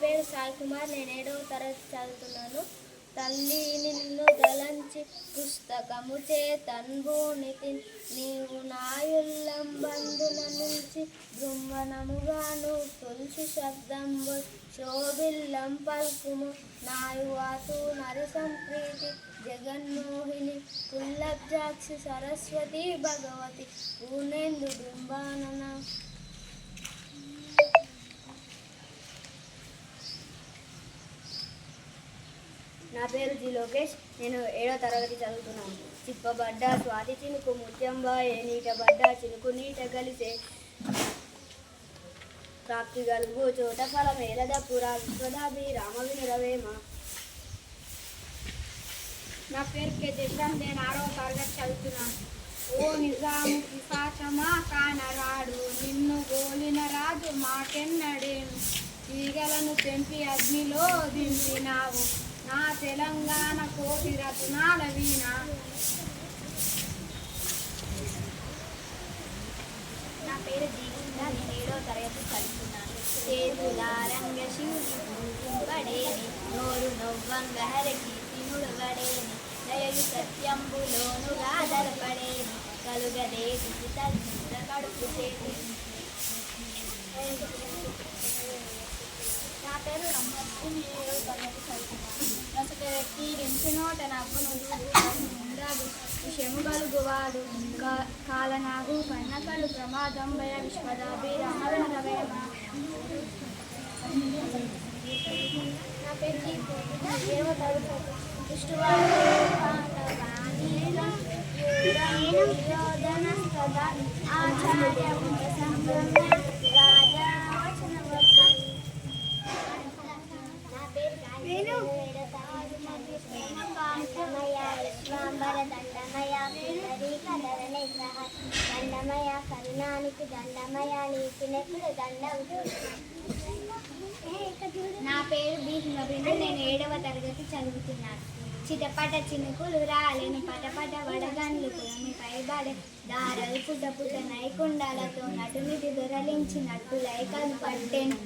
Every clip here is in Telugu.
పేరు సాయి కుమార్. నేను 7వ తరగతి చదువుతున్నాను. తల్లి నిన్ను దలంచి పుస్తకము చేతన్భూనితి నీవు నాయుల్లం బంధున నిలిచి బృంవనముగాను తులసి శబ్దంబు శోభిల్లం పల్కుము నాయువాతు నరి సంప్రీతి జగన్మోహిని కుల్లబ్జాక్షి సరస్వతి భగవతి పూర్ణేందు బింబానన. నా పేరు జి లోకేష్. నేను 7వ తరగతి చదువుతున్నాను. చిప్పబడ్డ స్వాతి చినుకు ముత్యంబాయే నీట బడ్డ చినుకు నీట కలిసే ప్రాప్తి గలుగు చోట ఫలమేలదపుర విశ్వదాభి రామ వినురవేమ. నా పేరు కే జశ్రామ్. నేను 6వ తరగతి చదువుతున్నాను. ఓ నిజాము పిశాచమా కానరాడు నిన్ను గోలిన రాజు మాకెన్నడేను ఈగలను తెంపి అగ్నిలో దింపినావు నా తెలంగాణ కోటి రత్నాల వీణ. నా పేరు జీవిత. నేను 7వ తరగతి చదువుతున్నాను. చేతులారంగ శివుడి పూజింపడేని నోరు నవ్వంగ హరికి తినుడుగడేని దయయు సత్యంబులోను గాదరపడేని కలుగదేటి చిత్త కడుపు చేతి. నా పేరు రమ్మత్తి. నేను 7వ తరగతి చదువుతున్నాను. రసక వ్యక్తి రెంచినోట నవ్వును ఉండదు విషము గలుగువాడు కాలనాగు కన్నకడు ప్రమాదం భయ విశ్వదాభి రామవేమ. నా పేరు జీపు. 7వ తరగతి ఆచార్య దండమయ కరుణానికి దండమయ నీకు నెప్పుడు దండం. నా పేరు బి హిమబిందు. నేను 7వ తరగతి చదువుతున్నాను. చిటపట చినుకులు రాలేని పటపట వడగండ్లు కులమిపై బడే దారలు పుట్ట పుట్ట నైకుండాలతో నటునిటి దొరలించినట్టు లైకలు పట్టెను.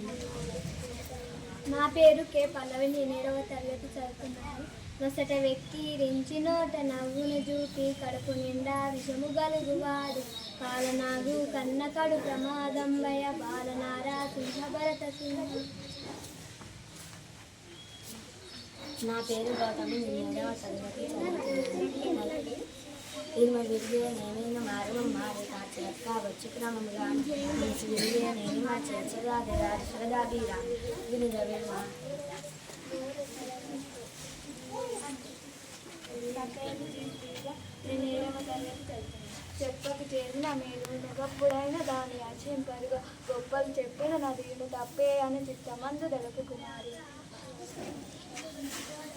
నా పేరు కే పల్లవి. నేను 7వ తరగతి చదువుతున్నాను. నొసట వెక్కిరించి నోట నవ్వును చూపి కడుపు నిండా విషము గలుగువాడు కాలనాగు కన్నకడు ప్రమాదం భయ బాలనారా సింహ భరత సింహ. నా పేరు గౌతమి. నేను 7వ తరగతి చదువుతున్నాను. ఇరుమ విరిగే నేనైనా మారవం మారే కాచరక్క వచ్చి క్రమముగా నీసి విరిగే నేను మా చేర్చదాది రాజశ్రదాభి రామ వినురవేమ. నేను 7వ తరగతి చదువుతున్నాను. చెప్పకు చేసిన మేలు గప్పుడైన దాని అచింపరుగా గొప్పలు చెప్పిన నదీను తప్పే అని చిత్తమందు దొరుకుకున్నారు.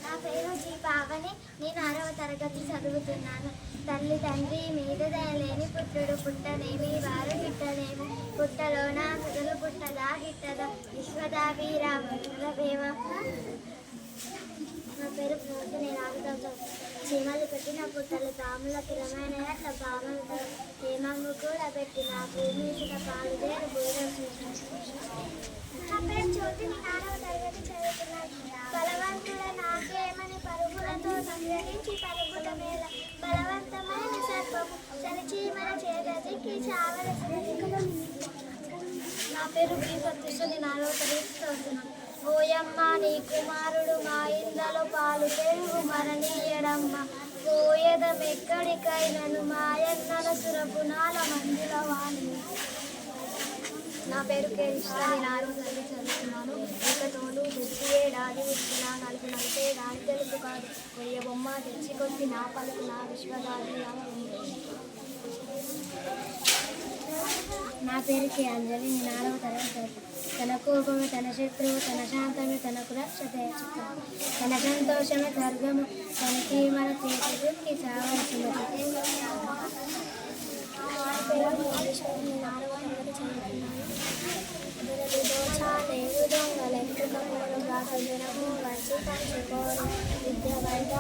నా పేరు జీ పావని. నేను 6వ తరగతి చదువుతున్నాను. తల్లి తండ్రి మీద దయలేని పుట్టుడు పుట్టనేమి వారు గిట్టనేమి పుట్టలోన మొదలు పుట్టదా గిట్టదా విశ్వదాభి రామవేమ. నా పేరు ప్రవృత్తి. నేను 6వ తరగతి. చీమలు పెట్టిన పుట్టలు పాములకు రమైన అట్లా పాములతో హేమంగు కూడా పెట్టిన భూమి పాలు దేరు భూమి. నా పేరు జ్యోతి. నేను 6వ తరగతి చదువుతున్నాను. బలవంతుల నాకేమని పరుగులతో సంగ్రహించి పరుగుట మేళ బలవంతమైన సర్పము చలిచీమల చేదకి చావలసిన. నా పేరు బి సతీష్. నేను 6వ తరగతి చదువుతున్నాను. ఓయమ్మ నీ కుమారుడు మా ఇండ్లలో పాలు పెరుగు మరణీయడమ్మ పోయేదమెక్కడికైనను మాయన్నల సురపునాల మందుల వాణి. నా పేరు కే ఇష్ట. నేను 6వ తరగతి చదువుతున్నాను. తోడు తెచ్చి ఏడాది వచ్చిన నలుపు నలిపేడాది తెలుపు కాదు కొయ్య బొమ్మ తెచ్చి కొట్టి నా పలుకు నా విశ్వదాది. నా పేరు కే అంజలి. నేను 6వ తరగతి చదువుతున్నాను. తన కోపము తన శత్రువు తన శాంతము తనకు రక్షతే తన సంతోషము స్వర్గము తనకి మన చేతికి చావలసినది. విద్య వైద్య